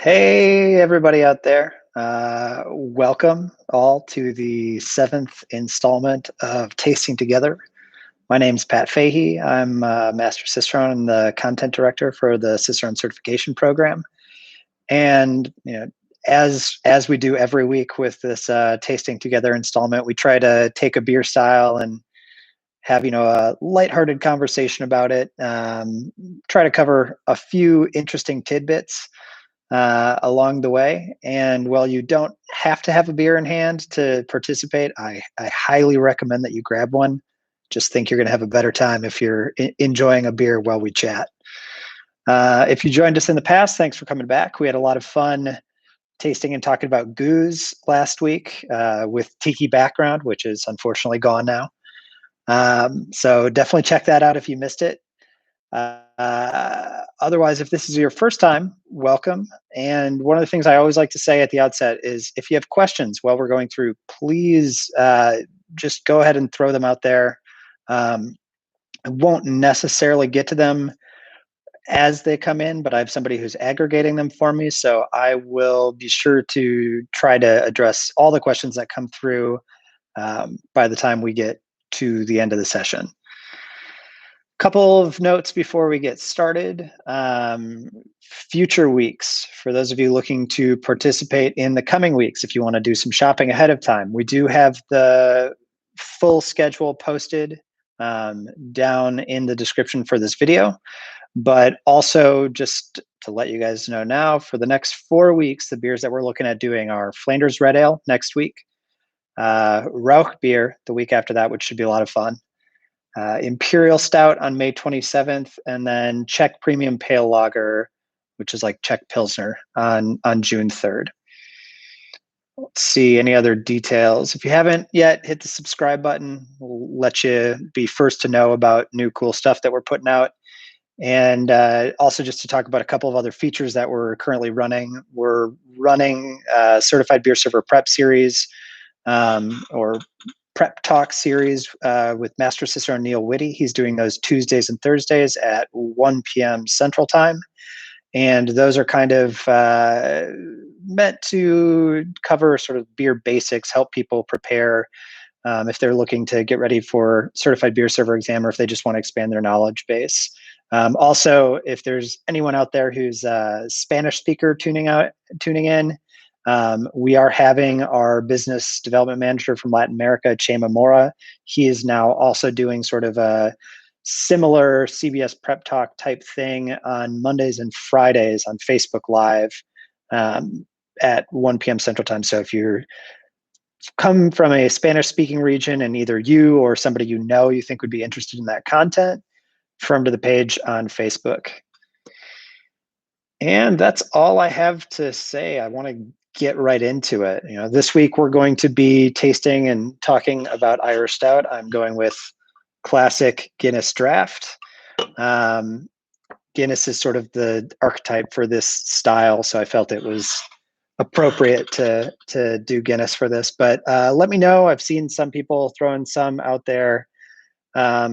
Hey, everybody out there. Welcome all to the seventh installment of Tasting Together. My name's Pat Fahey. I'm Master Cicerone and the content director for the Cicerone certification program. And as we do every week with this Tasting Together installment, we try to take a beer style and have a lighthearted conversation about it. Try to cover a few interesting tidbits along the way. And while you don't have to have a beer in hand to participate, I highly recommend that you grab one. Just think you're going to have a better time if you're enjoying a beer while we chat. If you joined us in the past, thanks for coming back. We had a lot of fun tasting and talking about goose last week with Tiki background, which is unfortunately gone now. So definitely check that out if you missed it. Otherwise, if this is your first time, welcome. And one of the things I always like to say at the outset is if you have questions while we're going through, please just go ahead and throw them out there. I won't necessarily get to them as they come in, but I have somebody who's aggregating them for me. So I will be sure to try to address all the questions that come through by the time we get to the end of the session. Couple of notes before we get started. Future weeks, for those of you looking to participate in the coming weeks, if you want to do some shopping ahead of time, we do have the full schedule posted down in the description for this video. But also, just to let you guys know now, for the next 4 weeks, the beers that we're looking at doing are Flanders Red Ale next week, Rauch beer the week after that, which should be a lot of fun. Imperial Stout on May 27th, and then Czech Premium Pale Lager, which is like Czech Pilsner, on June 3rd. Let's see any other details. If you haven't yet, hit the subscribe button. We'll let you be first to know about new cool stuff that we're putting out. And also just to talk about a couple of other features that we're currently running. We're running Certified Beer Server Prep Series, or Prep Talk series with Master Cicerone Neil Whitty. He's doing those Tuesdays and Thursdays at 1 p.m. Central Time. And those are kind of meant to cover sort of beer basics, help people prepare if they're looking to get ready for Certified Beer Server exam, or if they just want to expand their knowledge base. Also, if there's anyone out there who's a Spanish speaker tuning in, we are having our business development manager from Latin America, Chema Mora. He is now also doing sort of a similar CBS Prep Talk type thing on Mondays and Fridays on Facebook Live at 1 p.m. Central Time. So if you're come from a Spanish speaking region and either you or somebody you think would be interested in that content, refer to the page on Facebook. And that's all I have to say. I want to get right into it. This week we're going to be tasting and talking about Irish Stout. I'm going with classic Guinness Draft. Guinness is sort of the archetype for this style, so I felt it was appropriate to do Guinness for this. But let me know. I've seen some people throwing some out there. A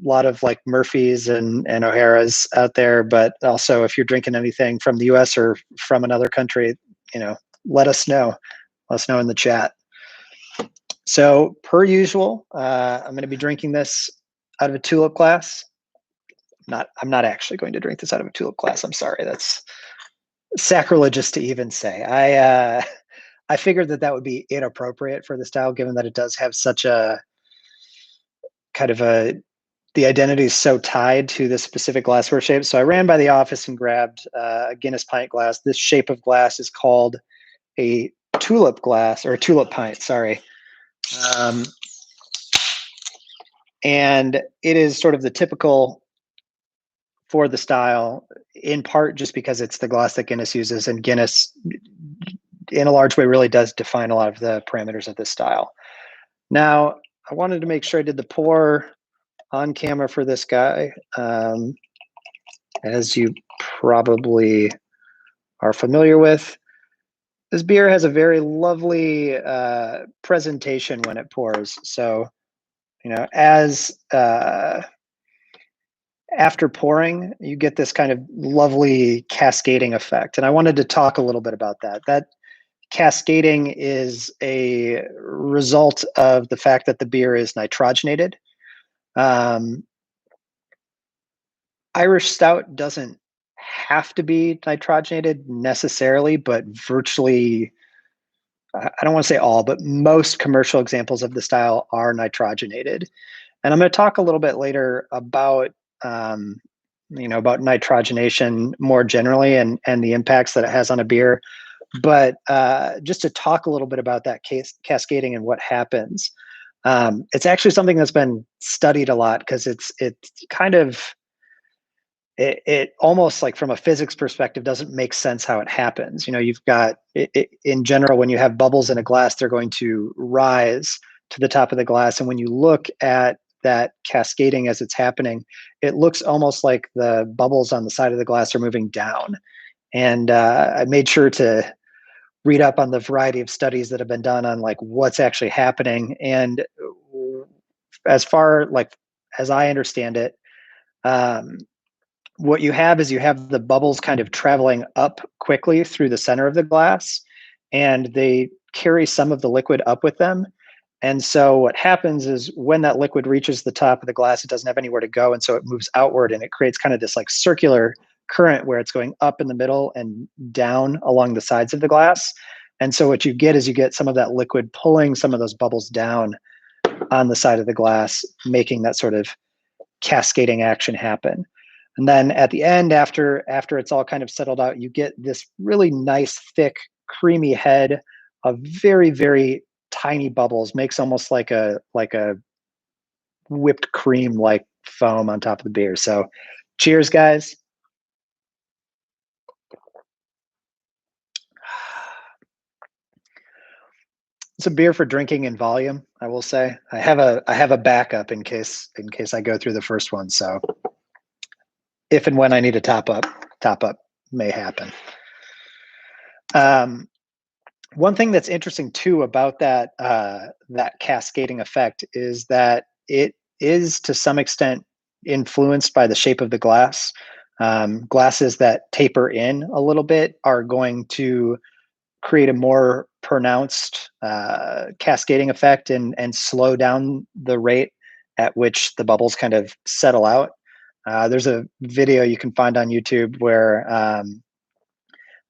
lot of like Murphy's and O'Hara's out there, but also if you're drinking anything from the US or from another country, let us know. Let us know in the chat. So per usual, I'm going to be drinking this out of a tulip glass. I'm not actually going to drink this out of a tulip glass. I'm sorry. That's sacrilegious to even say. I figured that would be inappropriate for the style, given that it does have such a kind of the identity is so tied to this specific glassware shape. So I ran by the office and grabbed a Guinness pint glass. This shape of glass is called a tulip glass, or a tulip pint, sorry. And it is sort of the typical for the style, in part just because it's the glass that Guinness uses, and Guinness in a large way really does define a lot of the parameters of this style. Now, I wanted to make sure I did the pour on camera for this guy. As you probably are familiar with, this beer has a very lovely presentation when it pours. So, as after pouring, you get this kind of lovely cascading effect. And I wanted to talk a little bit about that. That cascading is a result of the fact that the beer is nitrogenated. Um, Irish Stout doesn't have to be nitrogenated necessarily, but virtually, I don't want to say all, but most commercial examples of the style are nitrogenated. And I'm going to talk a little bit later um, about nitrogenation more generally and the impacts that it has on a beer. But just to talk a little bit about that cascading and what happens, it's actually something that's been studied a lot because it's kind of it almost like from a physics perspective doesn't make sense how it happens. You've got in general, when you have bubbles in a glass, they're going to rise to the top of the glass. And when you look at that cascading as it's happening, it looks almost like the bubbles on the side of the glass are moving down. And I made sure to read up on the variety of studies that have been done on like what's actually happening. And as far like as I understand it, um, what you have is you have the bubbles kind of traveling up quickly through the center of the glass, and they carry some of the liquid up with them. And so what happens is when that liquid reaches the top of the glass, it doesn't have anywhere to go. And so it moves outward and it creates kind of this like circular current where it's going up in the middle and down along the sides of the glass. And so what you get is you get some of that liquid pulling some of those bubbles down on the side of the glass, making that sort of cascading action happen. And then at the end, after it's all kind of settled out, you get this really nice, thick, creamy head of very, very tiny bubbles. Makes almost like a whipped cream like foam on top of the beer. So, cheers, guys. It's a beer for drinking in volume. I will say I have a backup in case I go through the first one. So if and when I need a top up may happen. One thing that's interesting too about that cascading effect is that it is to some extent influenced by the shape of the glass. Glasses that taper in a little bit are going to create a more pronounced cascading effect and slow down the rate at which the bubbles kind of settle out. There's a video you can find on YouTube where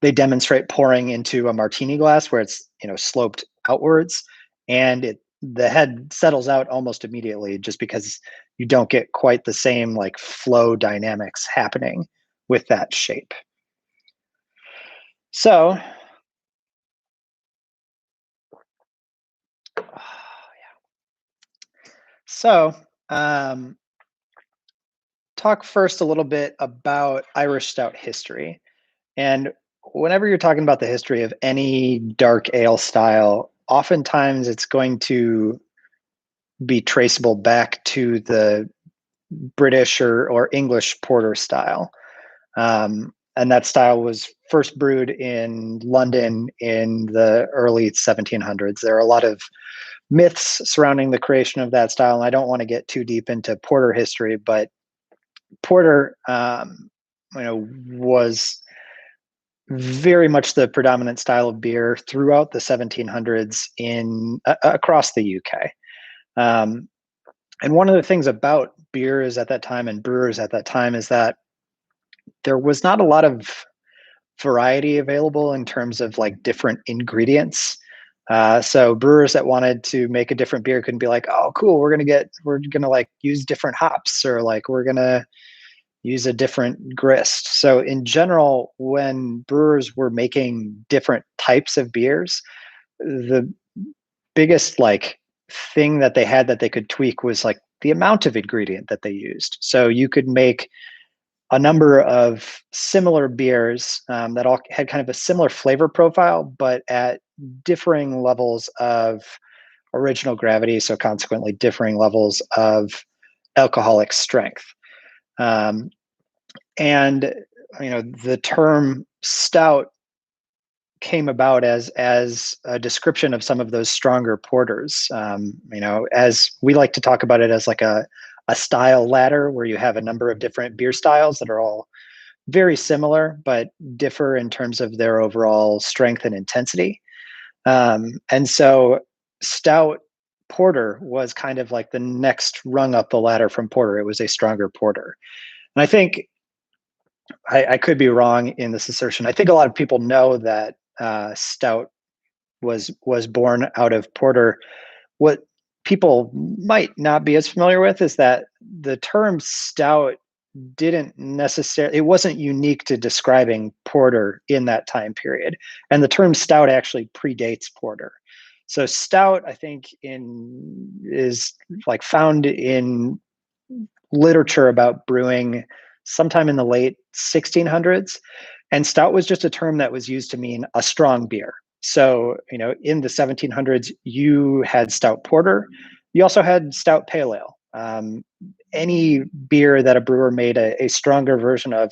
they demonstrate pouring into a martini glass where it's sloped outwards, and the head settles out almost immediately just because you don't get quite the same like flow dynamics happening with that shape. So So, talk first a little bit about Irish Stout history. And whenever you're talking about the history of any dark ale style, oftentimes it's going to be traceable back to the British or English porter style. And that style was first brewed in London in the early 1700s. There are a lot of myths surrounding the creation of that style, and I don't want to get too deep into porter history, but porter, was very much the predominant style of beer throughout the 1700s in across the UK. And one of the things about beers at that time and brewers at that time is that there was not a lot of variety available in terms of like different ingredients. So brewers that wanted to make a different beer couldn't be like, oh, cool, we're gonna like use different hops, or like we're gonna use a different grist. So in general, when brewers were making different types of beers, the biggest like thing that they had that they could tweak was like the amount of ingredient that they used. So you could make a number of similar beers that all had kind of a similar flavor profile, but at differing levels of original gravity. So consequently, differing levels of alcoholic strength. And the term stout came about as a description of some of those stronger porters. As we like to talk about it as like a a style ladder where you have a number of different beer styles that are all very similar but differ in terms of their overall strength and intensity. And so stout porter was kind of like the next rung up the ladder from porter. It was a stronger porter. And I think I could be wrong in this assertion. I think a lot of people know that stout was born out of porter. What people might not be as familiar with is that the term stout didn't necessarily, it wasn't unique to describing porter in that time period, and the term stout actually predates porter. So stout, I think, in is like found in literature about brewing sometime in the late 1600s, and stout was just a term that was used to mean a strong beer. So, in the 1700s, you had stout porter. You also had stout pale ale. Any beer that a brewer made a stronger version of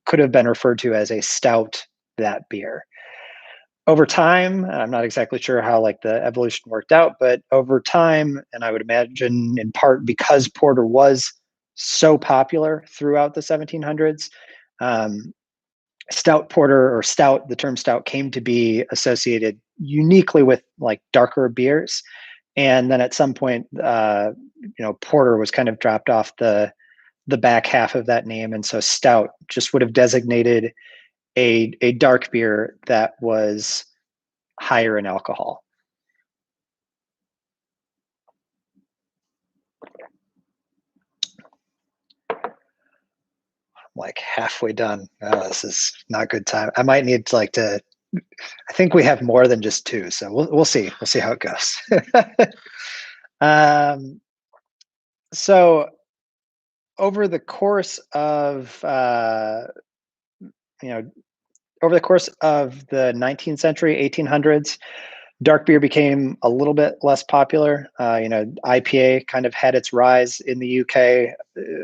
could have been referred to as a stout, that beer. Over time, I'm not exactly sure how like the evolution worked out, but over time, and I would imagine in part because porter was so popular throughout the 1700s, stout porter, or stout, the term stout came to be associated uniquely with like darker beers. And then at some point, porter was kind of dropped off the back half of that name, and so stout just would have designated a dark beer that was higher in alcohol. I'm like halfway done. Oh, this is not good time. I might need to. I think we have more than just two, so we'll see. We'll see how it goes. So over the course of over the course of the 19th century, 1800s, dark beer became a little bit less popular. IPA kind of had its rise in the UK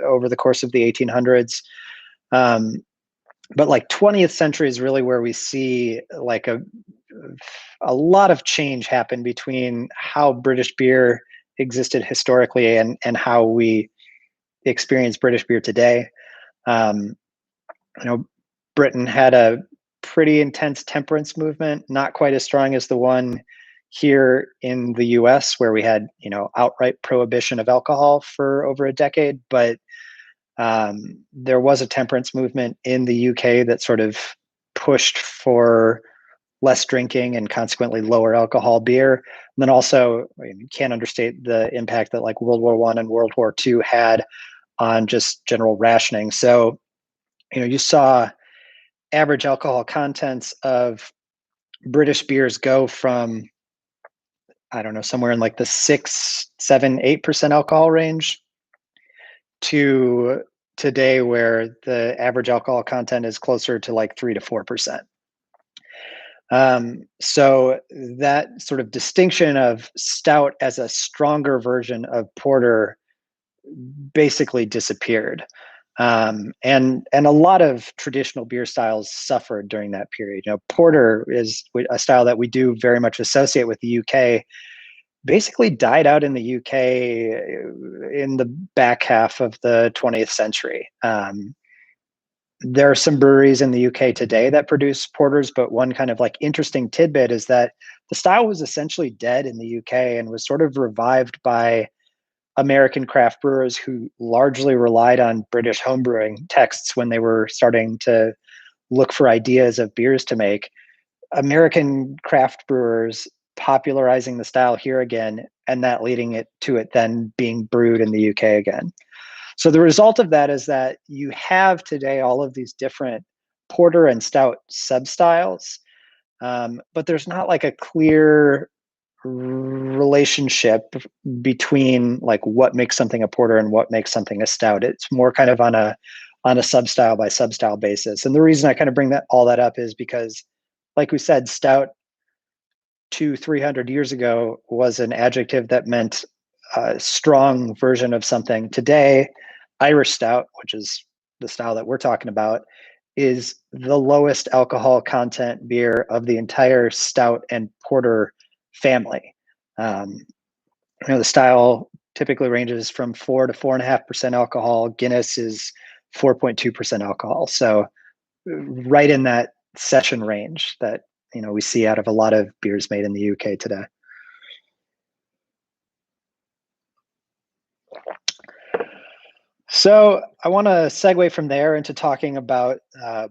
over the course of the 1800s. But like 20th century is really where we see like a lot of change happen between how British beer existed historically and how we experience British beer today. Um, Britain had a pretty intense temperance movement, not quite as strong as the one here in the US, where we had, outright prohibition of alcohol for over a decade. But there was a temperance movement in the UK that sort of pushed for less drinking and consequently lower alcohol beer. And then also, you can't understate the impact that like World War I and World War II had on just general rationing. So, you saw average alcohol contents of British beers go from, I don't know, somewhere in like the 6, 7, 8% alcohol range to today where the average alcohol content is closer to like 3 to 4%. So that sort of distinction of stout as a stronger version of porter basically disappeared. And a lot of traditional beer styles suffered during that period. Porter is a style that we do very much associate with the UK. Basically died out in the UK in the back half of the 20th century. There are some breweries in the UK today that produce porters, but one kind of like interesting tidbit is that the style was essentially dead in the UK and was sort of revived by American craft brewers who largely relied on British homebrewing texts when they were starting to look for ideas of beers to make. American craft brewers popularizing the style here again, and that leading it to it then being brewed in the UK again. So the result of that is that you have today all of these different porter and stout substyles, but there's not like a clear relationship between like what makes something a porter and what makes something a stout. It's more kind of on a substyle by substyle basis. And the reason I kind of bring all that up is because, like we said, stout 200-300 years ago was an adjective that meant a strong version of something. Today, Irish Stout, which is the style that we're talking about, is the lowest alcohol content beer of the entire stout and porter family. The style typically ranges from 4 to 4.5% alcohol. Guinness is 4.2% alcohol. So right in that session range that we see out of a lot of beers made in the UK today. So I want to segue from there into talking about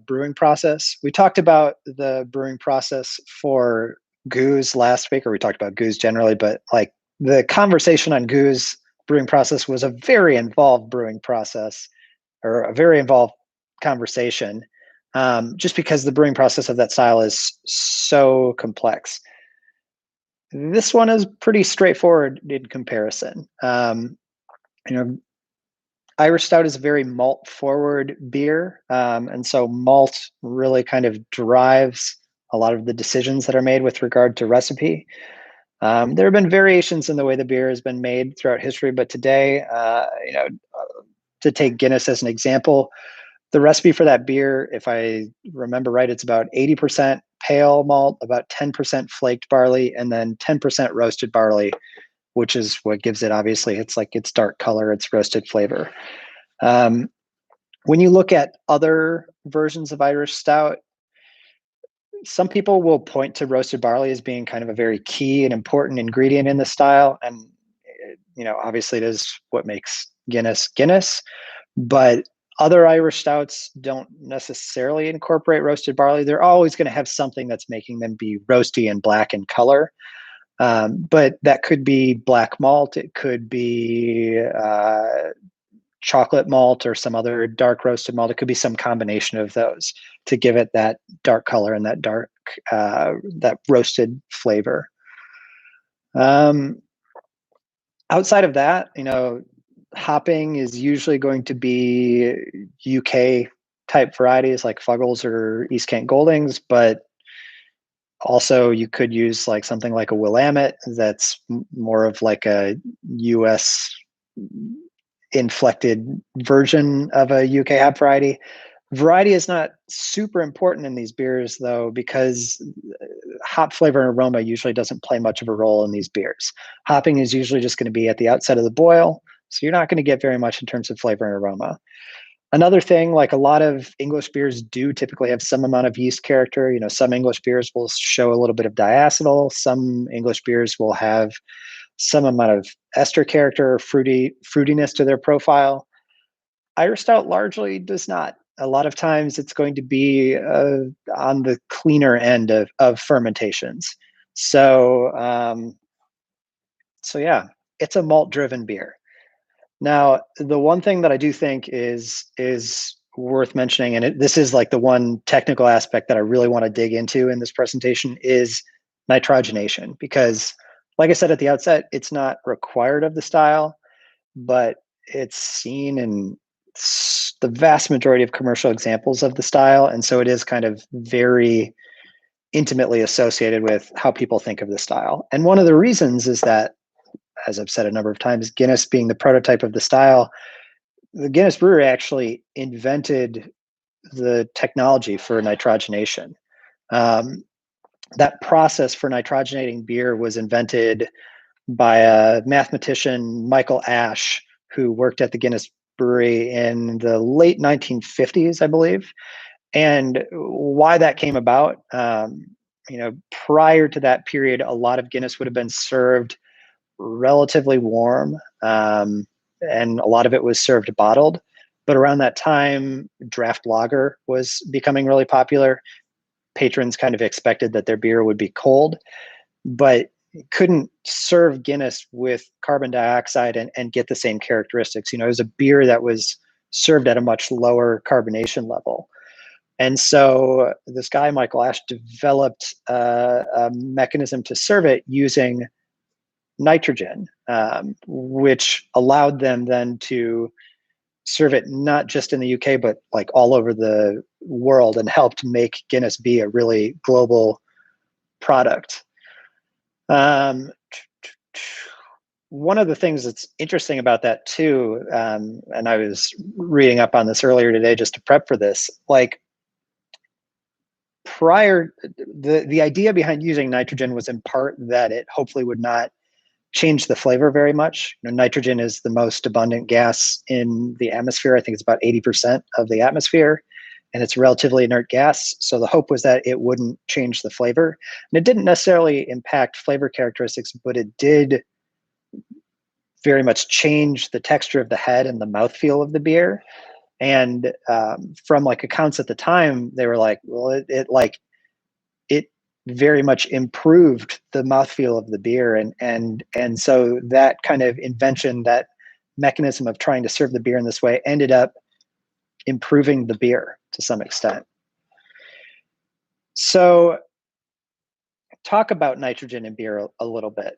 brewing process. We talked about the brewing process for goose last week, or we talked about goose generally, but like the conversation on goose brewing process was a very involved brewing process, or a very involved conversation, just because the brewing process of that style is so complex. This one is pretty straightforward in comparison. You know, Irish Stout is a very malt forward beer. And so malt really kind of drives a lot of the decisions that are made with regard to recipe. There have been variations in the way the beer has been made throughout history, but today, to take Guinness as an example, the recipe for that beer, if I remember right, it's about 80% pale malt, about 10% flaked barley, and then 10% roasted barley, which is what gives it, obviously, it's like its dark color, its roasted flavor. When you look at other versions of Irish Stout, some people will point to roasted barley as being kind of a very key and important ingredient in the style. And, obviously it is what makes Guinness Guinness. But other Irish Stouts don't necessarily incorporate roasted barley. They're always going to have something that's making them be roasty and black in color. But that could be black malt. It could be chocolate malt or some other dark roasted malt. It could be some combination of those to give it that dark color and that dark, that roasted flavor. Outside of that, hopping is usually going to be UK type varieties like Fuggles or East Kent Goldings, but also you could use like something like a Willamette that's more of like a US inflected version of a UK hop variety. Variety is not super important in these beers, though, because hop flavor and aroma usually doesn't play much of a role in these beers. Hopping is usually just going to be at the outset of the boil, so you're not going to get very much in terms of flavor and aroma. Another thing, like a lot of English beers do typically have some amount of yeast character. Some English beers will show a little bit of diacetyl. Some English beers will have some amount of ester character or fruitiness to their profile. Irish Stout largely does not. A lot of times it's going to be on the cleaner end of fermentations. So yeah, it's a malt-driven beer. Now, the one thing that I do think is worth mentioning, and this is like the one technical aspect that I really want to dig into in this presentation, is nitrogenation. Because, like I said at the outset, it's not required of the style, but it's seen in the vast majority of commercial examples of the style. And so it is kind of very intimately associated with how people think of the style. And one of the reasons is that, as I've said a number of times, Guinness being the prototype of the style, the Guinness brewery actually invented the technology for nitrogenation. That process for nitrogenating beer was invented by a mathematician, Michael Ash, who worked at the Guinness brewery in the late 1950s, I believe. And why that came about, prior to that period, a lot of Guinness would have been served relatively warm, and a lot of it was served bottled. But around that time, draft lager was becoming really popular. Patrons kind of expected that their beer would be cold, but couldn't serve Guinness with carbon dioxide and get the same characteristics. It was a beer that was served at a much lower carbonation level. And so this guy, Michael Ash, developed a mechanism to serve it using nitrogen, which allowed them then to serve it not just in the UK, but like all over the world, and helped make Guinness be a really global product. One of the things that's interesting about that too, and I was reading up on this earlier today just to prep for this, like the idea behind using nitrogen was in part that it hopefully would not change the flavor very much. Nitrogen is the most abundant gas in the atmosphere. I think it's about 80% of the atmosphere, and it's a relatively inert gas. So the hope was that it wouldn't change the flavor. And it didn't necessarily impact flavor characteristics, but it did very much change the texture of the head and the mouthfeel of the beer. And from like accounts at the time, they were like, well, it very much improved the mouthfeel of the beer. And so that kind of invention, that mechanism of trying to serve the beer in this way ended up improving the beer to some extent. So talk about nitrogen in beer a little bit.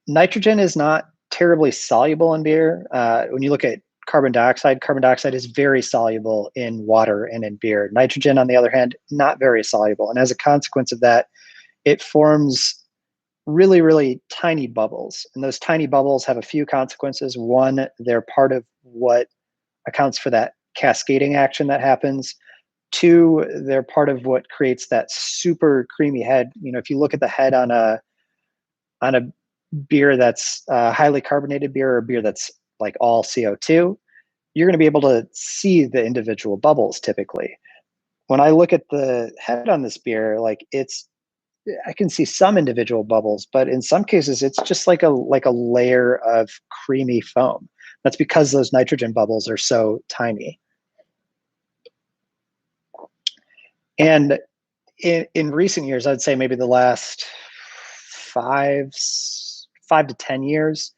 Nitrogen is not terribly soluble in beer. When you look at carbon dioxide is very soluble in water and in beer. Nitrogen, on the other hand, not very soluble. And as a consequence of that, it forms really, really tiny bubbles. And those tiny bubbles have a few consequences. One, they're part of what accounts for that cascading action that happens. Two, they're part of what creates that super creamy head. If you look at the head on a beer that's highly carbonated beer, or a beer that's like all CO2, you're going to be able to see the individual bubbles typically. When I look at the head on this beer, I can see some individual bubbles, but in some cases it's just like a layer of creamy foam. That's because those nitrogen bubbles are so tiny. And in recent years, I'd say maybe the last 5 to 10 years,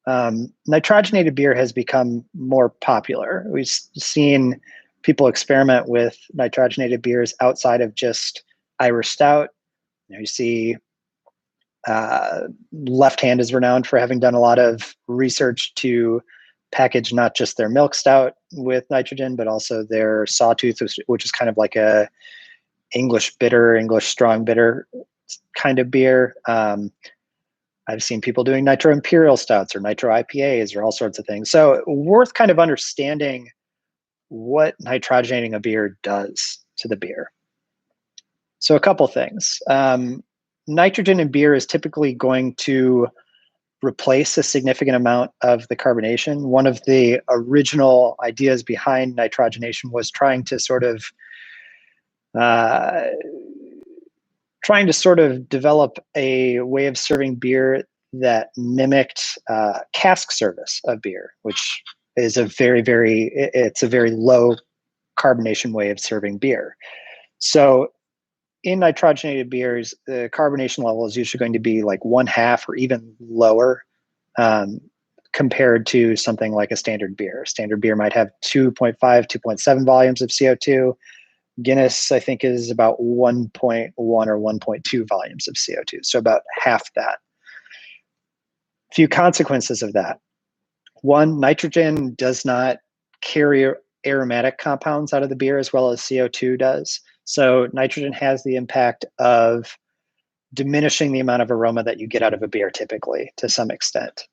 nitrogenated beer has become more popular. We've seen people experiment with nitrogenated beers outside of just Irish Stout. You see Left Hand is renowned for having done a lot of research to package not just their milk stout with nitrogen, but also their Sawtooth, which is kind of like a English strong bitter kind of beer. I've seen people doing nitro imperial stouts or nitro IPAs or all sorts of things. So worth kind of understanding what nitrogenating a beer does to the beer. So a couple things. Nitrogen in beer is typically going to replace a significant amount of the carbonation. One of the original ideas behind nitrogenation was trying to sort of develop a way of serving beer that mimicked cask service of beer, which is a very low carbonation way of serving beer. So in nitrogenated beers, the carbonation level is usually going to be like 1/2 or even lower compared to something like a standard beer. A standard beer might have 2.5, 2.7 volumes of CO2. Guinness, I think, is about 1.1 or 1.2 volumes of CO2, so about half that. A few consequences of that. One, nitrogen does not carry aromatic compounds out of the beer as well as CO2 does. So nitrogen has the impact of diminishing the amount of aroma that you get out of a beer typically to some extent.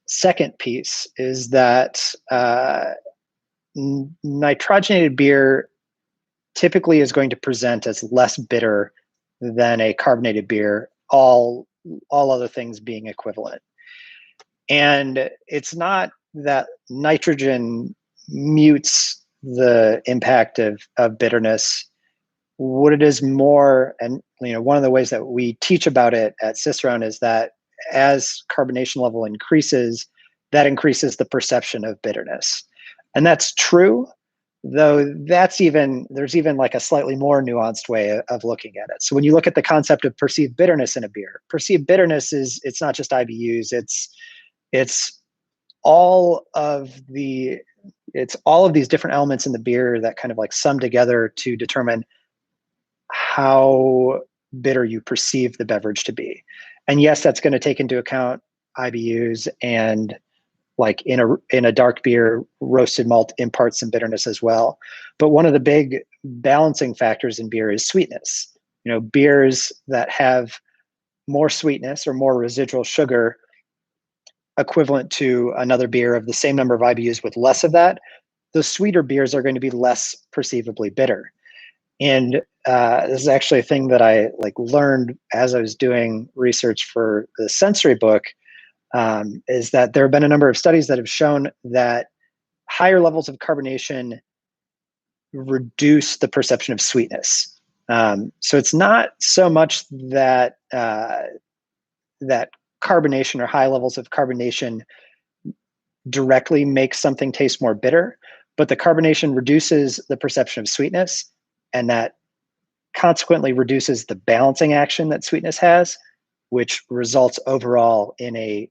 Second piece is that nitrogenated beer typically is going to present as less bitter than a carbonated beer, all other things being equivalent. And it's not that nitrogen mutes the impact of bitterness. What it is more, and one of the ways that we teach about it at Cicerone is that as carbonation level increases, that increases the perception of bitterness. And that's true, though there's even like a slightly more nuanced way of looking at it. So when you look at the concept of perceived bitterness in a beer, perceived bitterness it's not just IBUs, it's all of these different elements in the beer that kind of like sum together to determine how bitter you perceive the beverage to be. And yes, that's going to take into account IBUs, and like in a dark beer, roasted malt imparts some bitterness as well. But one of the big balancing factors in beer is sweetness. Beers that have more sweetness or more residual sugar equivalent to another beer of the same number of IBUs with less of that, those sweeter beers are going to be less perceivably bitter. And this is actually a thing that I learned as I was doing research for the sensory book, is that there have been a number of studies that have shown that higher levels of carbonation reduce the perception of sweetness. So it's not so much that that carbonation or high levels of carbonation directly makes something taste more bitter, but the carbonation reduces the perception of sweetness, and that consequently reduces the balancing action that sweetness has, which results overall in a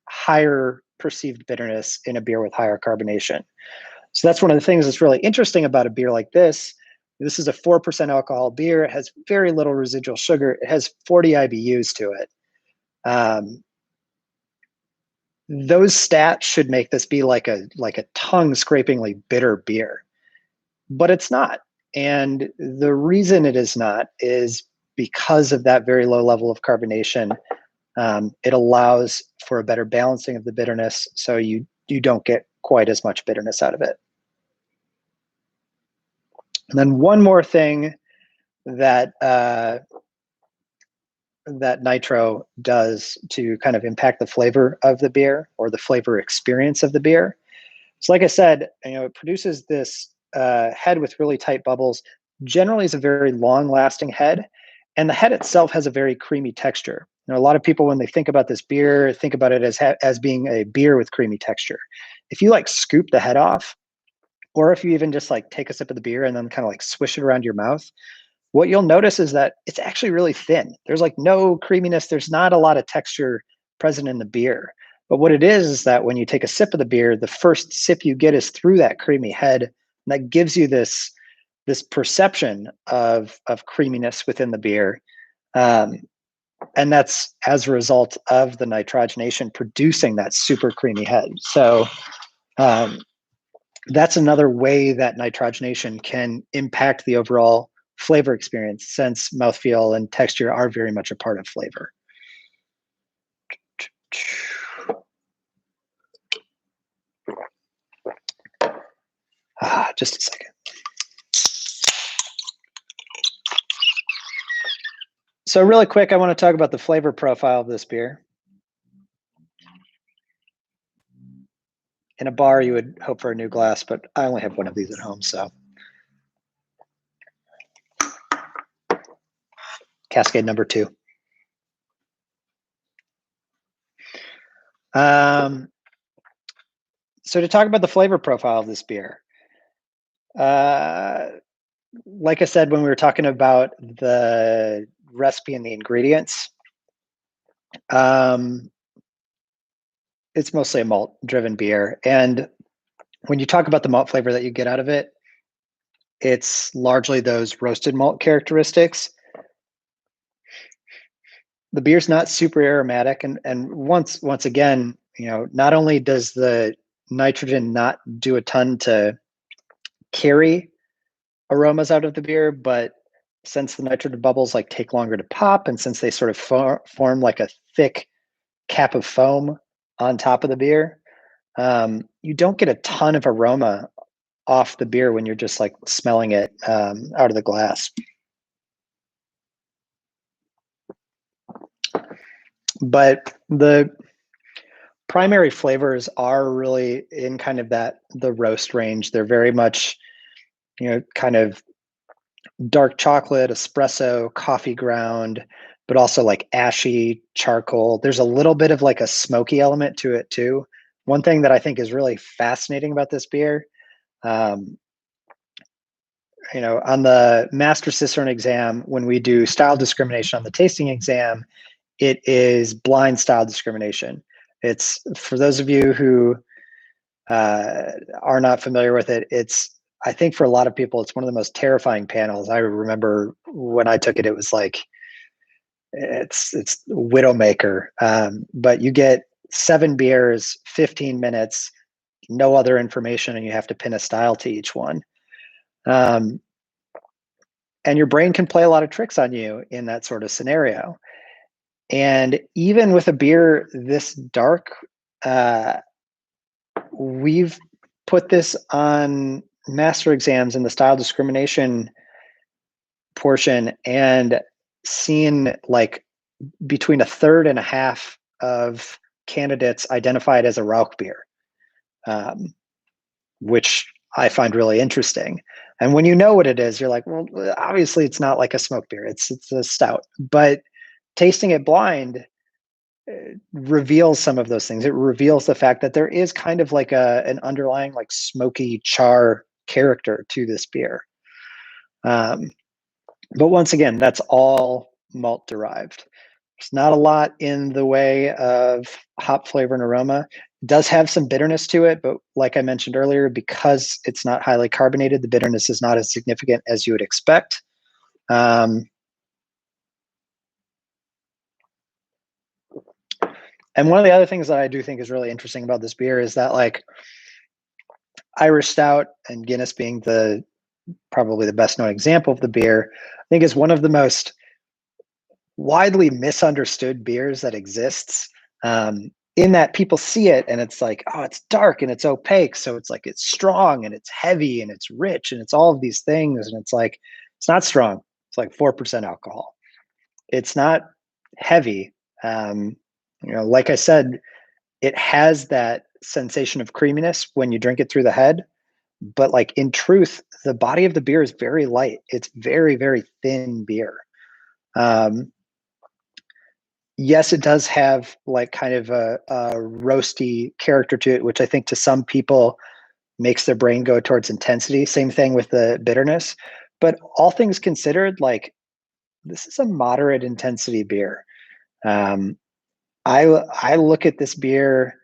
higher perceived bitterness in a beer with higher carbonation. So that's one of the things that's really interesting about a beer like this. This is a 4% alcohol beer. It has very little residual sugar. It has 40 IBUs to it. Those stats should make this be like a tongue-scrapingly bitter beer, but it's not. And the reason it is not is because of that very low level of carbonation. It allows for a better balancing of the bitterness, so you don't get quite as much bitterness out of it. And then one more thing that that nitro does to kind of impact the flavor of the beer, or the flavor experience of the beer. So like I said, it produces this head with really tight bubbles. Generally is a very long lasting head, and the head itself has a very creamy texture. A lot of people, when they think about this beer, think about it as being a beer with creamy texture. If you scoop the head off, or if you even just take a sip of the beer and then kind of swish it around your mouth, what you'll notice is that it's actually really thin. There's no creaminess. There's not a lot of texture present in the beer. But what it is that when you take a sip of the beer, the first sip you get is through that creamy head, and that gives you this perception of creaminess within the beer. And that's as a result of the nitrogenation producing that super creamy head. So that's another way that nitrogenation can impact the overall flavor experience, since mouthfeel and texture are very much a part of flavor. Just a second. So really quick, I want to talk about the flavor profile of this beer. In a bar, you would hope for a new glass, but I only have one of these at home, so. Cascade number 2. So to talk about the flavor profile of this beer, like I said, when we were talking about the recipe and the ingredients, it's mostly a malt-driven beer. And when you talk about the malt flavor that you get out of it, it's largely those roasted malt characteristics. The beer's not super aromatic, and once again, not only does the nitrogen not do a ton to carry aromas out of the beer, but since the nitrogen bubbles take longer to pop, and since they sort of form like a thick cap of foam on top of the beer, you don't get a ton of aroma off the beer when you're just smelling it out of the glass. But the primary flavors are really in kind of the roast range. They're very much, kind of dark chocolate, espresso, coffee ground, but also ashy charcoal. There's a little bit of a smoky element to it too. One thing that I think is really fascinating about this beer, on the Master Cicerone exam, when we do style discrimination on the tasting exam, it is blind style discrimination. It's, for those of you who are not familiar with it, I think for a lot of people, it's one of the most terrifying panels. I remember when I took it, it was it's Widowmaker. But you get 7 beers, 15 minutes, no other information, and you have to pin a style to each one. And your brain can play a lot of tricks on you in that sort of scenario. And even with a beer this dark, we've put this on master exams in the style discrimination portion and seen like between a third and a half of candidates identified as a Rauch beer, which I find really interesting. And when you know what it is, you're like, well, obviously it's not like a smoke beer. It's a stout. But tasting it blind reveals some of those things. It reveals the fact that there is kind of like an underlying like smoky char character to this beer. But once again, that's all malt derived. There's not a lot in the way of hop flavor and aroma. It does have some bitterness to it, but like I mentioned earlier, because it's not highly carbonated, the bitterness is not as significant as you would expect. And one of the other things that I do think is really interesting about this beer is that like Irish Stout and Guinness being probably the best known example of the beer, I think is one of the most widely misunderstood beers that exists, in that people see it and it's like, oh, it's dark and it's opaque. So it's like, it's strong and it's heavy and it's rich and it's all of these things. And it's like, it's not strong. It's like 4% alcohol. It's not heavy. Like I said, it has that sensation of creaminess when you drink it through the head. But like in truth, the body of the beer is very light. It's very, very thin beer. Yes, it does have like kind of a roasty character to it, which I think to some people makes their brain go towards intensity. Same thing with the bitterness. But all things considered, like this is a moderate intensity beer. I look at this beer,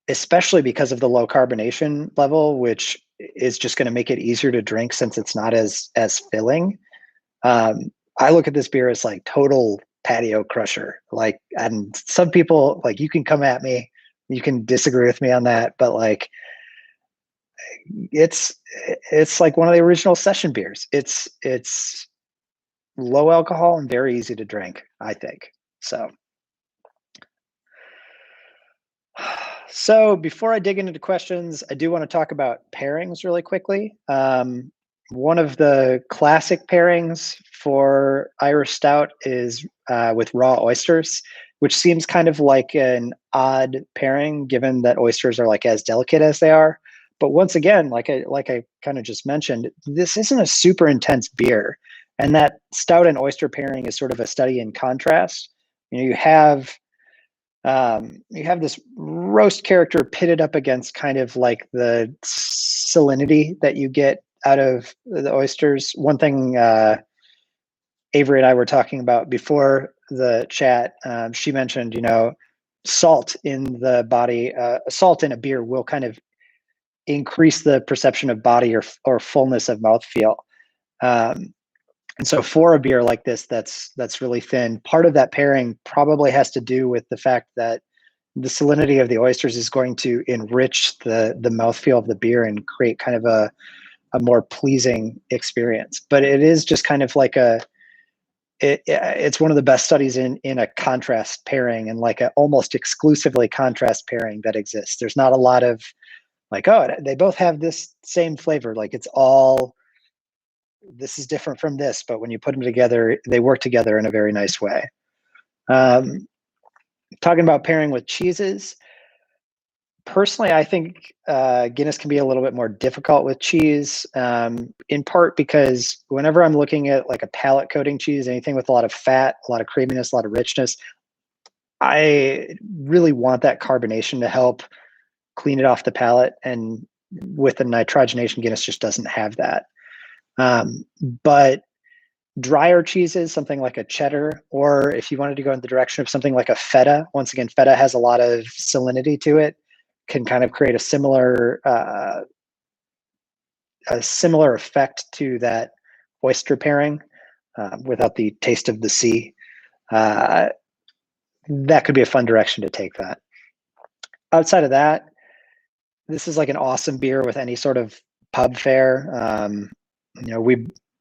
especially because of the low carbonation level, which is just going to make it easier to drink since it's not as filling. I look at this beer as like total patio crusher. Like, and some people like, you can come at me, you can disagree with me on that, but like it's like one of the original session beers. It's low alcohol and very easy to drink, I think. So before I dig into the questions, I do want to talk about pairings really quickly. One of the classic pairings for Irish Stout is with raw oysters, which seems kind of like an odd pairing given that oysters are like as delicate as they are. But once again, like I kind of just mentioned, this isn't a super intense beer. And that stout and oyster pairing is sort of a study in contrast. You have this roast character pitted up against kind of like the salinity that you get out of the oysters. One thing Avery and I were talking about before the chat, she mentioned, salt in the body, salt in a beer will kind of increase the perception of body or fullness of mouthfeel. And so for a beer like this, that's really thin, part of that pairing probably has to do with the fact that the salinity of the oysters is going to enrich the mouthfeel of the beer and create kind of a more pleasing experience. But it is just kind of like it's one of the best studies in a contrast pairing and like a almost exclusively contrast pairing that exists. There's not a lot of like, oh, they both have this same flavor. Like it's all, this is different from this, but when you put them together, they work together in a very nice way. Talking about pairing with cheeses, personally, I think Guinness can be a little bit more difficult with cheese, in part because whenever I'm looking at like a palate coating cheese, anything with a lot of fat, a lot of creaminess, a lot of richness, I really want that carbonation to help clean it off the palate. And with the nitrogenation, Guinness just doesn't have that. But drier cheeses, something like a cheddar, or if you wanted to go in the direction of something like a feta, once again, feta has a lot of salinity to it, can kind of create a similar effect to that oyster pairing without the taste of the sea. That could be a fun direction to take that. Outside of that, this is like an awesome beer with any sort of pub fare.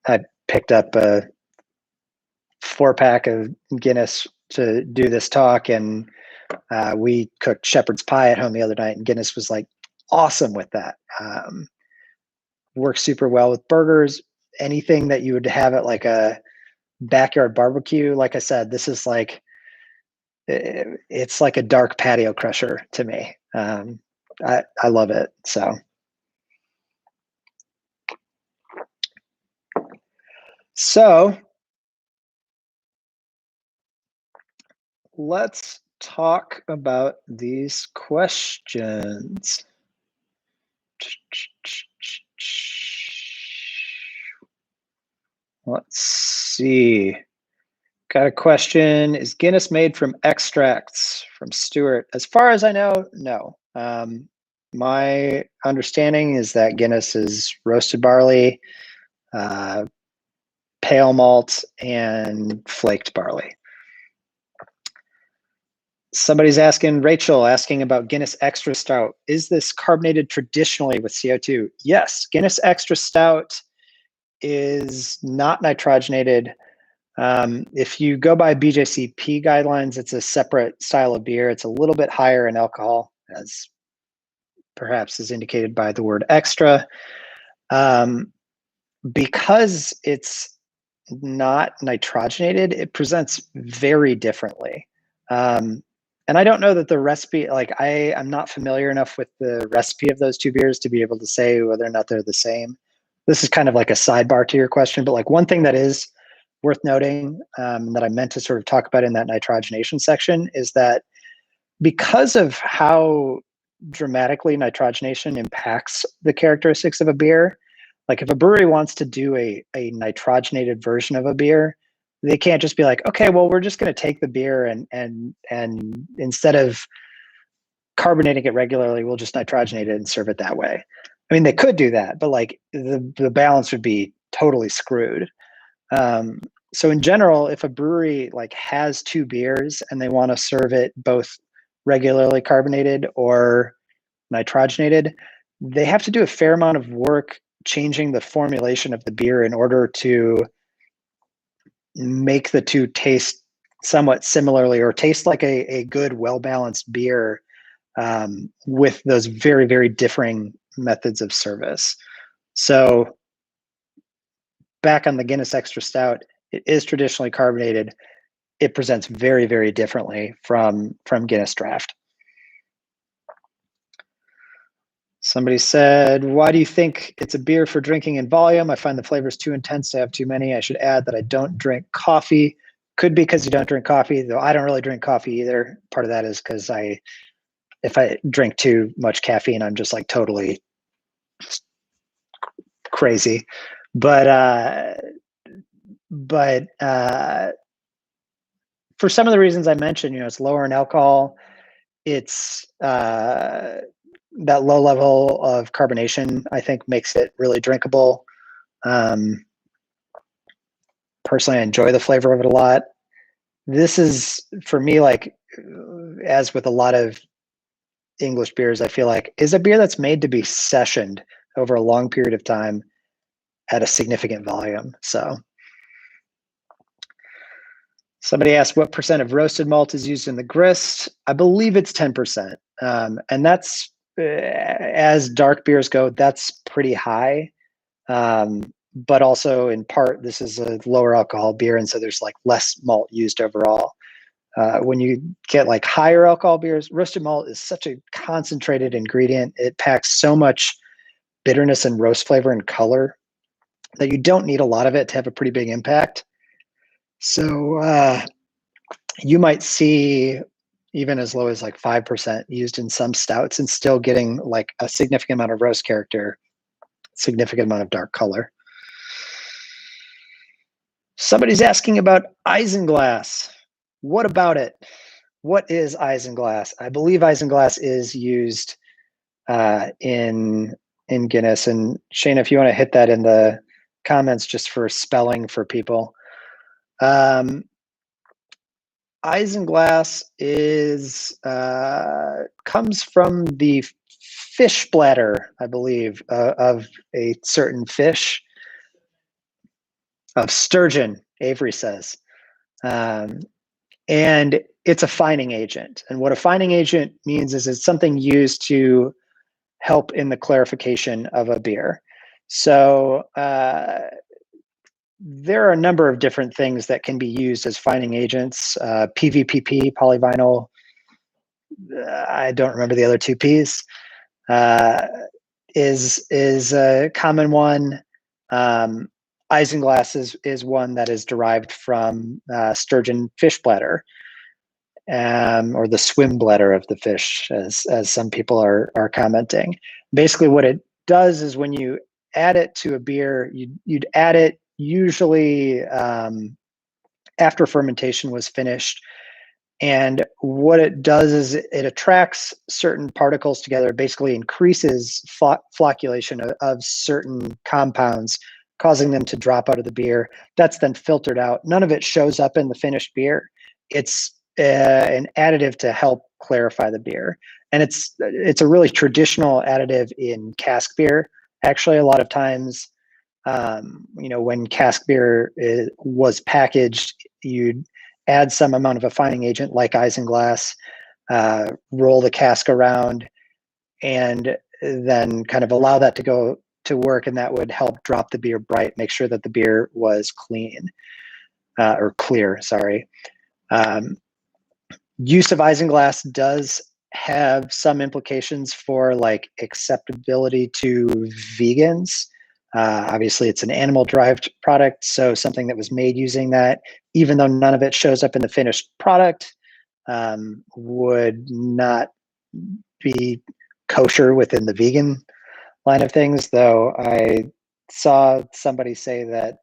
I picked up a 4-pack of Guinness to do this talk, and we cooked shepherd's pie at home the other night, and Guinness was like awesome with that. Works super well with burgers. anything that you would have at like a backyard barbecue. Like I said, this is like, it's like a dark patio crusher to me. I love it. So let's talk about these questions. Let's see. Got a question. Is Guinness made from extracts? From Stuart. As far as I know, no. My understanding is that Guinness is roasted barley, pale malt, and flaked barley. Somebody's asking, Rachel, asking about Guinness Extra Stout. Is this carbonated traditionally with CO2? Yes, Guinness Extra Stout is not nitrogenated. If you go by BJCP guidelines, it's a separate style of beer. It's a little bit higher in alcohol, as perhaps is indicated by the word extra. Because it's not nitrogenated, it presents very differently. And I don't know that the recipe, like I'm not familiar enough with the recipe of those two beers to be able to say whether or not they're the same. This is kind of like a sidebar to your question, but like one thing that is worth noting that I meant to sort of talk about in that nitrogenation section is that because of how dramatically nitrogenation impacts the characteristics of a beer, like if a brewery wants to do a nitrogenated version of a beer, they can't just be like, okay, well, we're just going to take the beer and instead of carbonating it regularly, we'll just nitrogenate it and serve it that way. I mean, they could do that, but like the balance would be totally screwed. So in general, if a brewery like has two beers and they want to serve it both regularly carbonated or nitrogenated, they have to do a fair amount of work changing the formulation of the beer in order to make the two taste somewhat similarly or taste like a good, well-balanced beer with those very, very differing methods of service. So back on the Guinness Extra Stout, it is traditionally carbonated. It presents very, very differently from Guinness Draft. Somebody said, why do you think it's a beer for drinking in volume? I find the flavors too intense to have too many. I should add that I don't drink coffee. Could be because you don't drink coffee, though I don't really drink coffee either. Part of that is because if I drink too much caffeine, I'm just like totally crazy. But for some of the reasons I mentioned, it's lower in alcohol. It's that low level of carbonation, I think, makes it really drinkable. Personally, I enjoy the flavor of it a lot. This is, for me, like, as with a lot of English beers, I feel like is a beer that's made to be sessioned over a long period of time at a significant volume. So somebody asked what percent of roasted malt is used in the grist. I believe it's 10%. And that's, as dark beers go, that's pretty high. But also in part, this is a lower alcohol beer. And so there's like less malt used overall. When you get like higher alcohol beers, roasted malt is such a concentrated ingredient. It packs so much bitterness and roast flavor and color that you don't need a lot of it to have a pretty big impact. So you might see even as low as like 5% used in some stouts and still getting like a significant amount of roast character, significant amount of dark color. Somebody's asking about isinglass. What about it? What is isinglass? I believe isinglass is used in Guinness. And Shane, if you want to hit that in the comments just for spelling for people. Isinglass is comes from the fish bladder, I believe, of a certain fish, of sturgeon, Avery says. And it's a fining agent. And what a fining agent means is it's something used to help in the clarification of a beer. So there are a number of different things that can be used as fining agents. PVPP, polyvinyl. I don't remember the other two P's. Is a common one. Isinglass is one that is derived from sturgeon fish bladder, or the swim bladder of the fish, as some people are commenting. Basically, what it does is when you add it to a beer, you'd add it usually after fermentation was finished. And what it does is it attracts certain particles together, basically increases flocculation of certain compounds, causing them to drop out of the beer. That's then filtered out. None of it shows up in the finished beer. It's an additive to help clarify the beer. And it's a really traditional additive in cask beer. Actually, a lot of times, when cask beer was packaged, you'd add some amount of a fining agent like isinglass, roll the cask around, and then kind of allow that to go to work, and that would help drop the beer bright, make sure that the beer was clean, or clear, sorry. Use of isinglass does have some implications for like acceptability to vegans. Obviously, it's an animal-derived product, so something that was made using that, even though none of it shows up in the finished product, would not be kosher within the vegan line of things. Though I saw somebody say that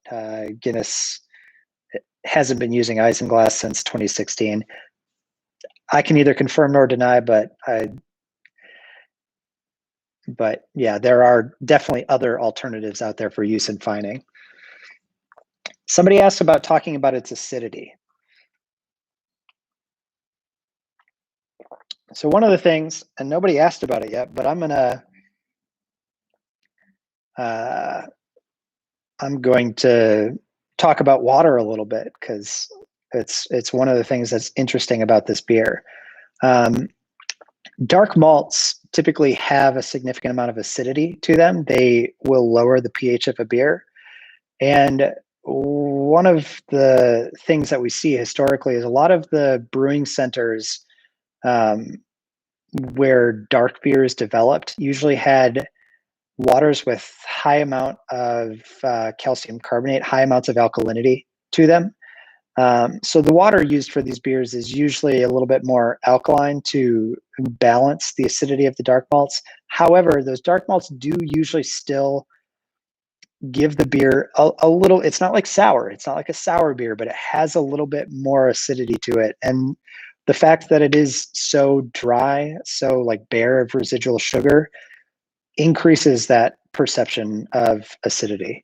Guinness hasn't been using isinglass since 2016. I can neither confirm nor deny, but yeah, there are definitely other alternatives out there for use in fining. Somebody asked about talking about its acidity. So one of the things, and nobody asked about it yet, but I'm going to talk about water a little bit, because it's one of the things that's interesting about this beer. Dark malts typically have a significant amount of acidity to them. They will lower the pH of a beer. And one of the things that we see historically is a lot of the brewing centers where dark beers developed usually had waters with high amount of calcium carbonate, high amounts of alkalinity to them. So the water used for these beers is usually a little bit more alkaline to balance the acidity of the dark malts. However, those dark malts do usually still give the beer a little, it's not like sour, it's not like a sour beer, but it has a little bit more acidity to it. And the fact that it is so dry, so like bare of residual sugar, increases that perception of acidity.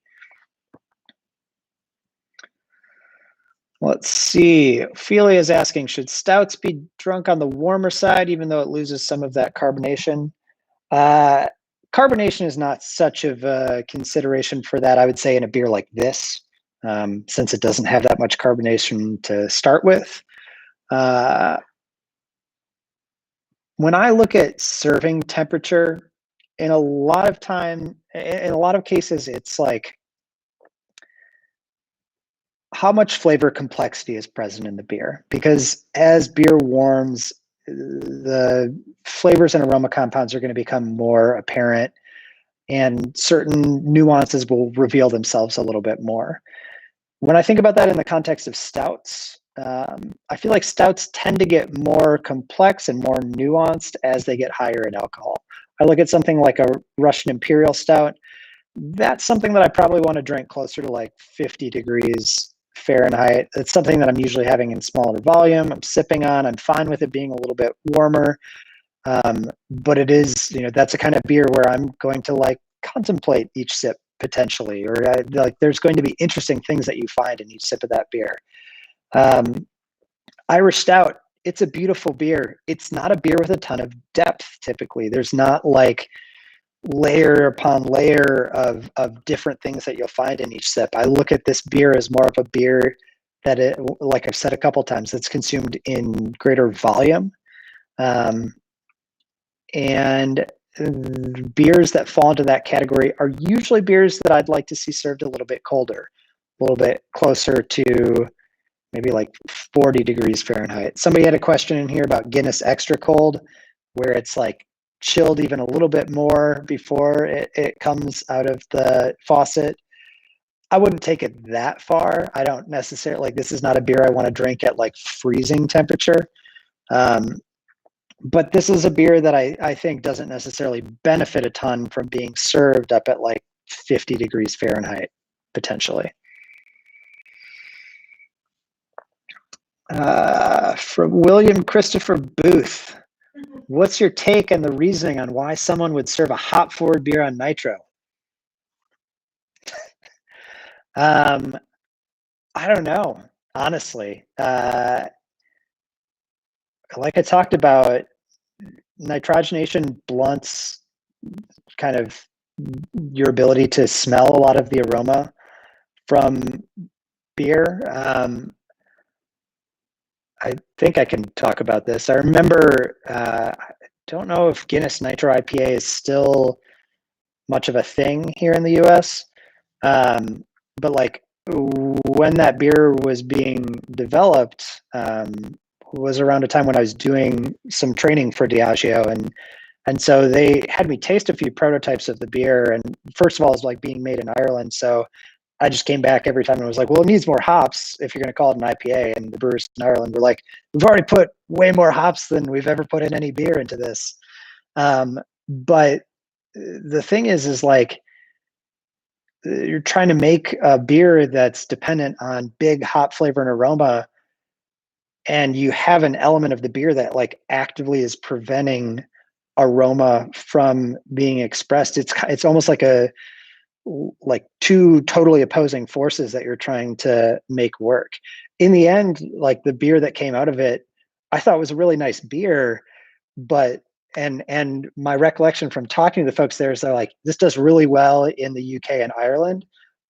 Let's see. Ophelia is asking, should stouts be drunk on the warmer side, even though it loses some of that carbonation? Carbonation is not such of a consideration for that, I would say, in a beer like this, since it doesn't have that much carbonation to start with. When I look at serving temperature, in a lot of cases, it's like, how much flavor complexity is present in the beer? Because as beer warms, the flavors and aroma compounds are going to become more apparent, and certain nuances will reveal themselves a little bit more. When I think about that in the context of stouts, I feel like stouts tend to get more complex and more nuanced as they get higher in alcohol. I look at something like a Russian Imperial Stout. That's something that I probably want to drink closer to like 50 degrees Fahrenheit. It's something that I'm usually having in smaller volume. I'm sipping on. I'm fine with it being a little bit warmer. But it is, that's a kind of beer where I'm going to like contemplate each sip potentially, or like there's going to be interesting things that you find in each sip of that beer. Irish Stout, it's a beautiful beer. It's not a beer with a ton of depth typically. There's not like layer upon layer of different things that you'll find in each sip. I look at this beer as more of a beer that, like I've said a couple times, that's consumed in greater volume. And beers that fall into that category are usually beers that I'd like to see served a little bit colder. little bit closer to maybe like 40 degrees Fahrenheit. Somebody had a question in here about Guinness Extra Cold, where it's like chilled even a little bit more before it comes out of the faucet. I wouldn't take it that far. I don't necessarily, like, this is not a beer I want to drink at like freezing temperature. But this is a beer that I think doesn't necessarily benefit a ton from being served up at like 50 degrees Fahrenheit, potentially. From William Christopher Booth, what's your take and the reasoning on why someone would serve a hop-forward beer on nitro? I don't know, honestly. Like I talked about, nitrogenation blunts kind of your ability to smell a lot of the aroma from beer. I think I can talk about this. I remember, I don't know if Guinness Nitro IPA is still much of a thing here in the US, but like when that beer was being developed, was around a time when I was doing some training for Diageo, and so they had me taste a few prototypes of the beer. And first of all, it's like being made in Ireland, so I just came back every time and was like, well, it needs more hops if you're going to call it an IPA. And the brewers in Ireland were like, we've already put way more hops than we've ever put in any beer into this. But the thing is like, you're trying to make a beer that's dependent on big hop flavor and aroma, and you have an element of the beer that like actively is preventing aroma from being expressed. It's almost like two totally opposing forces that you're trying to make work. In the end, like the beer that came out of it, I thought was a really nice beer, but and my recollection from talking to the folks there is they're like, this does really well in the UK and Ireland,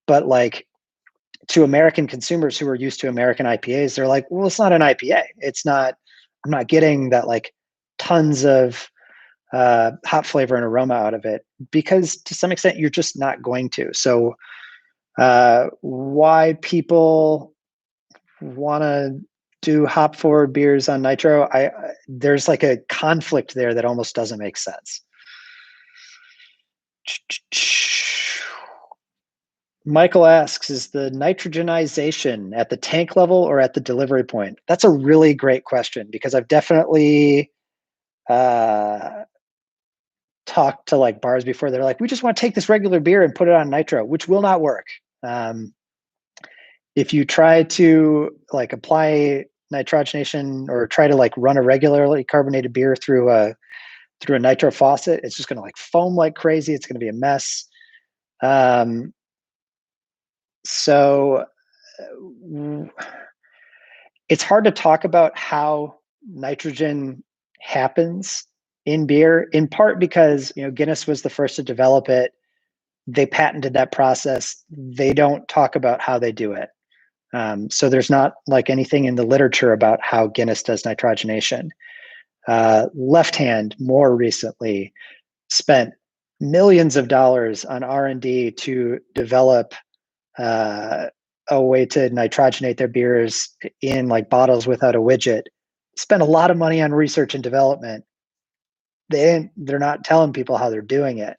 but like to American consumers who are used to American IPAs, they're like, well, it's not an IPA. It's not, I'm not getting that like tons of hop flavor and aroma out of it, because to some extent you're just not going to. So why people want to do hop forward beers on nitro, there's like a conflict there that almost doesn't make sense. Michael asks, is the nitrogenization at the tank level or at the delivery point? That's a really great question, because I've definitely talked to like bars before. They're like, we just want to take this regular beer and put it on nitro, which will not work. If you try to like apply nitrogenation or try to like run a regularly carbonated beer through a nitro faucet, it's just going to like foam like crazy. It's going to be a mess. So it's hard to talk about how nitrogen happens in beer, in part because, you know, Guinness was the first to develop it. They patented that process. They don't talk about how they do it. So there's not like anything in the literature about how Guinness does nitrogenation. Left Hand more recently spent millions of dollars on R&D to develop a way to nitrogenate their beers in like bottles without a widget. Spent a lot of money on research and development. They're not telling people how they're doing it.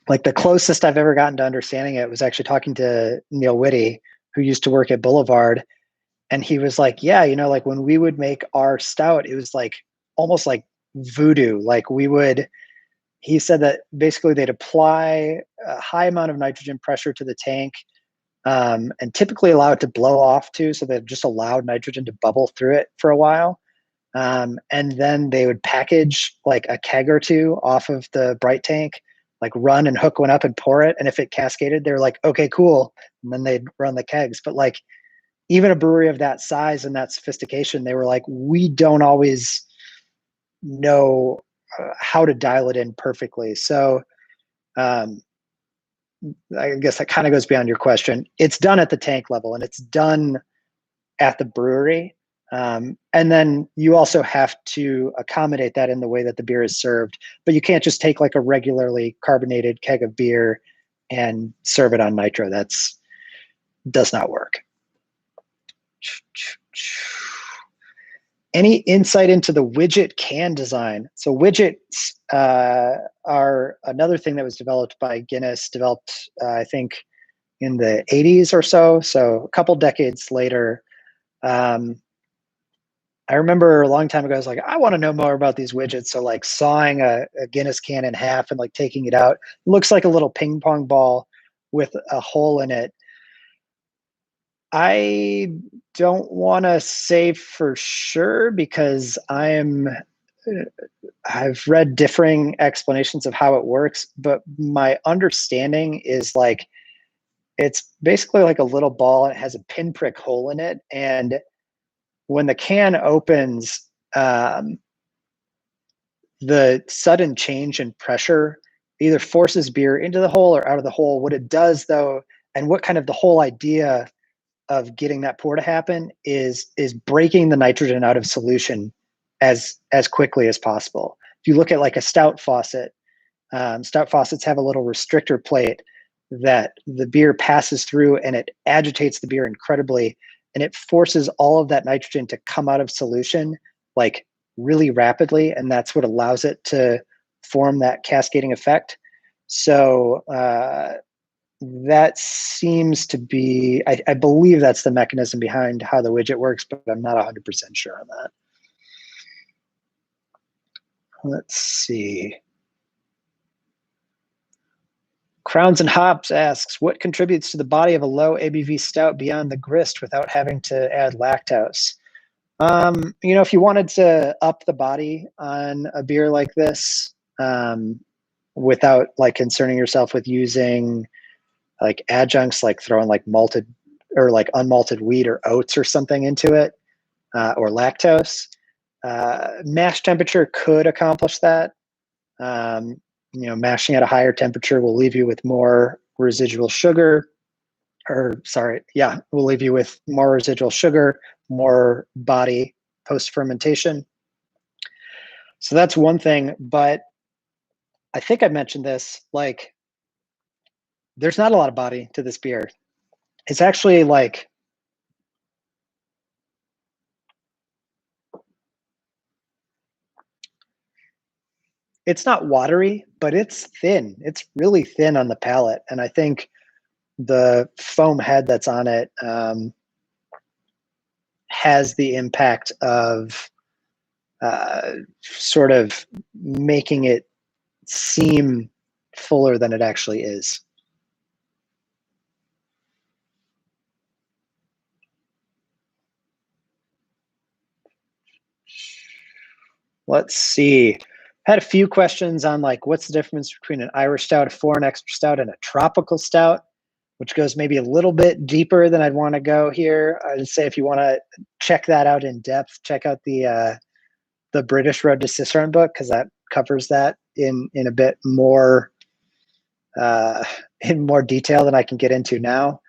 Like the closest I've ever gotten to understanding it was actually talking to Neil Whitty, who used to work at Boulevard. And he was like, yeah, you know, like when we would make our stout, it was like almost like voodoo. Like he said that basically they'd apply a high amount of nitrogen pressure to the tank, and typically allow it to blow off too. So they've just allowed nitrogen to bubble through it for a while. And then they would package like a keg or two off of the bright tank, like run and hook one up and pour it. And if it cascaded, they're like, okay, cool. And then they'd run the kegs. But like even a brewery of that size and that sophistication, they were like, we don't always know how to dial it in perfectly. So I guess that kind of goes beyond your question. It's done at the tank level and it's done at the brewery. And then you also have to accommodate that in the way that the beer is served. But you can't just take like a regularly carbonated keg of beer and serve it on nitro. That's does not work. Any insight into the widget can design? So widgets are another thing that was developed by Guinness, developed, I think, in the 80s or so. So a couple decades later. I remember a long time ago, I was like, I want to know more about these widgets. So like sawing a Guinness can in half and like taking it out. It looks like a little ping pong ball with a hole in it. I don't want to say for sure because I've read differing explanations of how it works, but my understanding is like it's basically like a little ball and it has a pinprick hole in it. And when the can opens, the sudden change in pressure either forces beer into the hole or out of the hole. What it does though, and what kind of the whole idea of getting that pour to happen is breaking the nitrogen out of solution as quickly as possible. If you look at like a stout faucet, stout faucets have a little restrictor plate that the beer passes through and it agitates the beer incredibly, and it forces all of that nitrogen to come out of solution like really rapidly, and that's what allows it to form that cascading effect. So that seems to be, I believe that's the mechanism behind how the widget works, but I'm not 100% sure on that. Let's see. Crowns and Hops asks, what contributes to the body of a low ABV stout beyond the grist without having to add lactose? If you wanted to up the body on a beer like this, without like concerning yourself with using like adjuncts, like throwing like malted or like unmalted wheat or oats or something into it, or lactose, mash temperature could accomplish that. Mashing at a higher temperature will leave you with more residual sugar, will leave you with more residual sugar, more body post fermentation. So that's one thing, but I think I mentioned this, like there's not a lot of body to this beer. It's actually like, it's not watery, but it's thin. It's really thin on the palate. And I think the foam head that's on it has the impact of sort of making it seem fuller than it actually is. Let's see. Had a few questions on like what's the difference between an Irish stout, a foreign extra stout, and a tropical stout, which goes maybe a little bit deeper than I'd want to go here. I'd say if you want to check that out in depth, check out the British Road to Cicerone book, because that covers that in a bit more in more detail than I can get into now.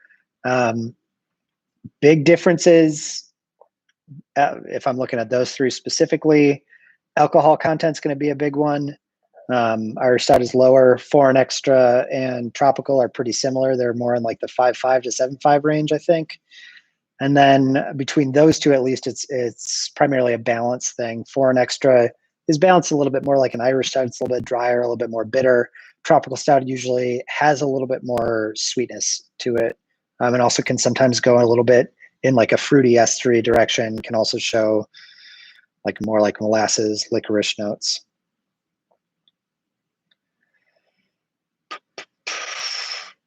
Big differences, if I'm looking at those three specifically. Alcohol content's going to be a big one. Irish stout is lower. Foreign extra and tropical are pretty similar. They're more in like the 5.5 to 7.5 range, I think. And then between those two, at least, it's primarily a balance thing. Foreign extra is balanced a little bit more like an Irish stout. It's a little bit drier, a little bit more bitter. Tropical stout usually has a little bit more sweetness to it, and also can sometimes go a little bit in like a fruity estery direction. Can also show like more like molasses, licorice notes.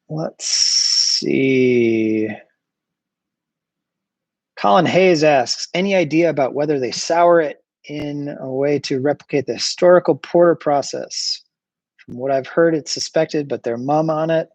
Let's see. Colin Hayes asks, any idea about whether they sour it in a way to replicate the historical porter process? From what I've heard, it's suspected, but they're mum on it.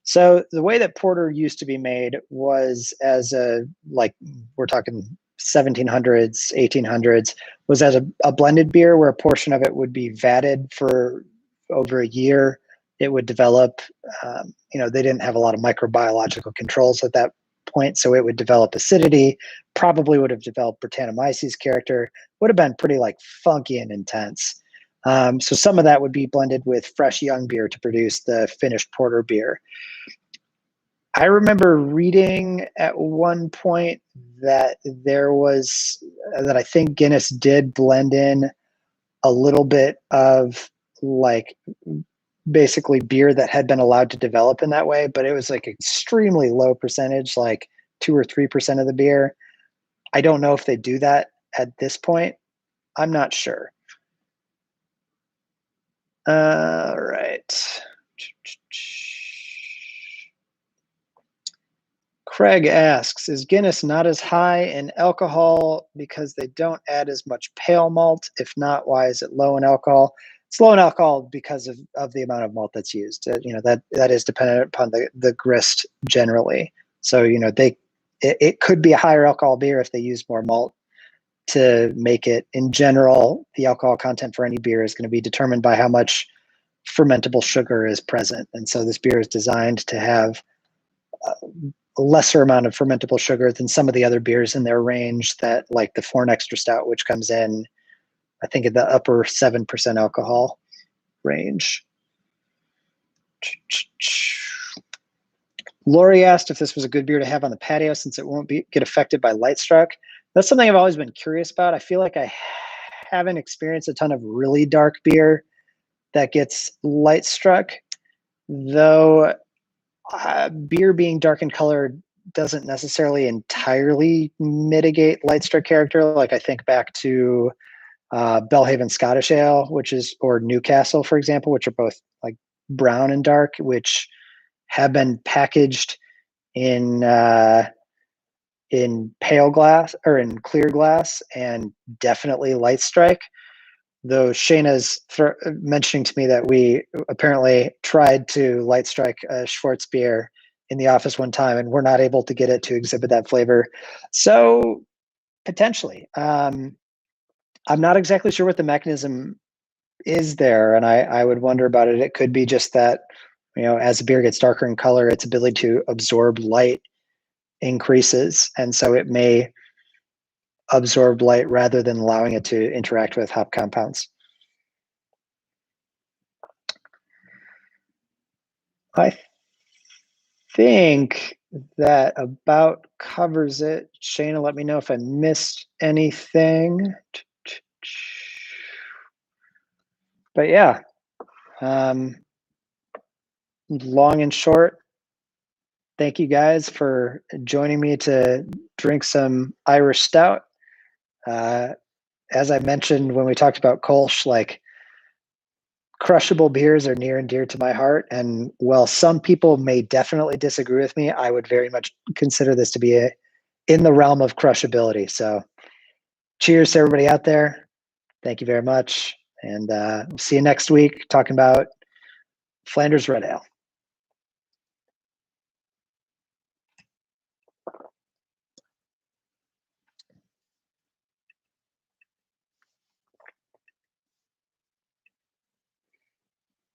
So the way that porter used to be made was as we're talking 1700s, 1800s, was as a blended beer where a portion of it would be vatted for over a year. It would develop, they didn't have a lot of microbiological controls at that point, so it would develop acidity, probably would have developed Brettanomyces character, would have been pretty like funky and intense. So some of that would be blended with fresh young beer to produce the finished porter beer. I remember reading at one point that that I think Guinness did blend in a little bit of like basically beer that had been allowed to develop in that way, but it was like extremely low percentage, like 2 or 3% of the beer. I don't know if they do that at this point. I'm not sure. All right. Craig asks, is Guinness not as high in alcohol because they don't add as much pale malt? If not, why is it low in alcohol? It's low in alcohol because of the amount of malt that's used. That is dependent upon the grist generally. So, it could be a higher alcohol beer if they use more malt to make it. In general, the alcohol content for any beer is going to be determined by how much fermentable sugar is present. And so this beer is designed to have a lesser amount of fermentable sugar than some of the other beers in their range, that like the Foreign Extra Stout, which comes in, I think, in the upper 7% alcohol range. Lori asked if this was a good beer to have on the patio since it won't get affected by light struck. That's something I've always been curious about. I feel like I haven't experienced a ton of really dark beer that gets light struck, though beer being dark in color doesn't necessarily entirely mitigate light struck character. Like I think back to Belhaven Scottish Ale, or Newcastle, for example, which are both like brown and dark, which have been packaged in pale glass or in clear glass and definitely light strike. Though Shayna's mentioning to me that we apparently tried to light strike a Schwartz beer in the office one time and we're not able to get it to exhibit that flavor. So potentially, I'm not exactly sure what the mechanism is there, and I would wonder about it. It could be just that, as the beer gets darker in color, its ability to absorb light increases, and so it may absorb light rather than allowing it to interact with hop compounds. I think that about covers it. Shayna, let me know if I missed anything. But yeah, long and short, thank you guys for joining me to drink some Irish Stout. As I mentioned when we talked about Kolsch, like, crushable beers are near and dear to my heart. And while some people may definitely disagree with me, I would very much consider this to be in the realm of crushability. So cheers to everybody out there. Thank you very much. And see you next week talking about Flanders Red Ale.